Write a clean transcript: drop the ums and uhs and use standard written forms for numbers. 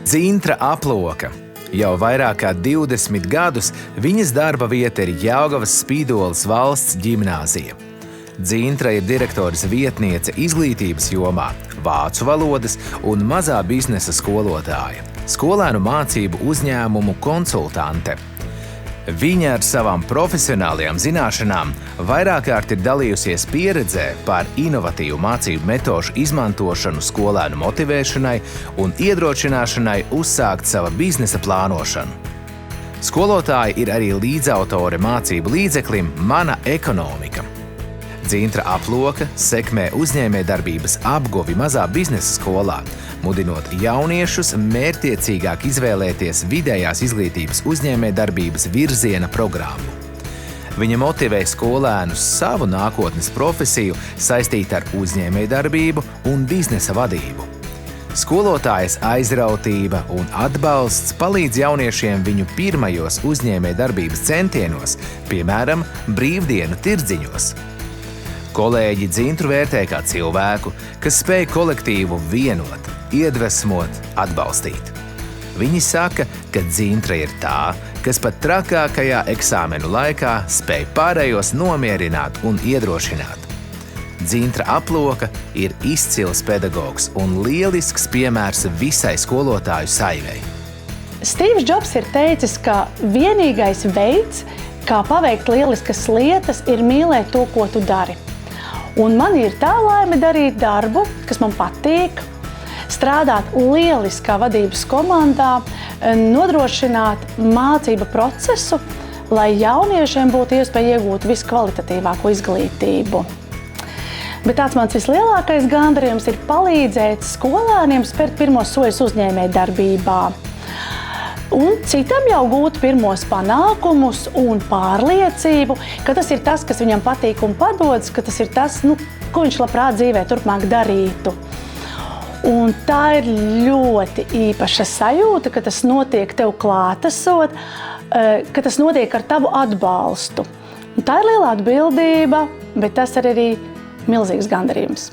Dzintra Aploka. Jau vairāk kā 20 gadus viņas darba vieta ir Jelgavas Spīdoles valsts ģimnāzija. Dzintra ir direktores vietniece izglītības jomā, vācu valodas un mazā biznesa skolotāja, skolēnu mācību uzņēmumu konsultante. Viņa ar savām profesionālajām zināšanām vairāk kārt ir dalījusies pieredzē par inovatīvu mācību metožu izmantošanu skolēnu motivēšanai un iedrošināšanai uzsākt sava biznesa plānošanu. Skolotāja ir arī līdzautore mācību līdzeklim Mana ekonomika. Dzintra Aploka sekmē uzņēmējdarbības apguvi mazā biznesa skolā, mudinot jauniešus mērķtiecīgāk izvēlēties vidējās izglītības uzņēmējdarbības virziena programmu. Viņa motivē skolēnus savu nākotnes profesiju saistīt ar uzņēmējdarbību un biznesa vadību. Skolotājas aizrautība un atbalsts palīdz jauniešiem viņu pirmajos uzņēmējdarbības centienos, piemēram, brīvdienu tirdziņos. Kolēģi Dzintru vērtē kā cilvēku, kas spēj kolektīvu vienot, iedvesmot, atbalstīt. Viņi saka, ka Dzintra ir tā, kas pat trakākajā eksāmenu laikā spēj pārējos nomierināt un iedrošināt. Dzintra Aploka ir izcils pedagogs un lielisks piemērs visai skolotāju saimei. Stīvs Džobs ir teicis, ka vienīgais veids, kā paveikt lieliskas lietas, ir mīlēt to, ko tu dari. Un man ir tā laime darīt darbu, kas man patīk, strādāt lieliskā vadības komandā, nodrošināt mācību procesu, lai jauniešiem būtu iespēja iegūt viskvalitatīvāko izglītību. Bet tāds mans vislielākais gandarījums ir palīdzēt skolēniem spērt pirmos soļus uzņēmējdarbībā. Un citam jau gūt pirmos panākumus un pārliecību, ka tas ir tas, kas viņam patīk un padodas, ka tas ir tas, ko viņš labprāt dzīvē turpmāk darītu. Un tā ir ļoti īpaša sajūta, ka tas notiek tev klātesot, ka tas notiek ar tavu atbalstu. Un tā ir liela atbildība, bet tas ir arī milzīgs gandarījums.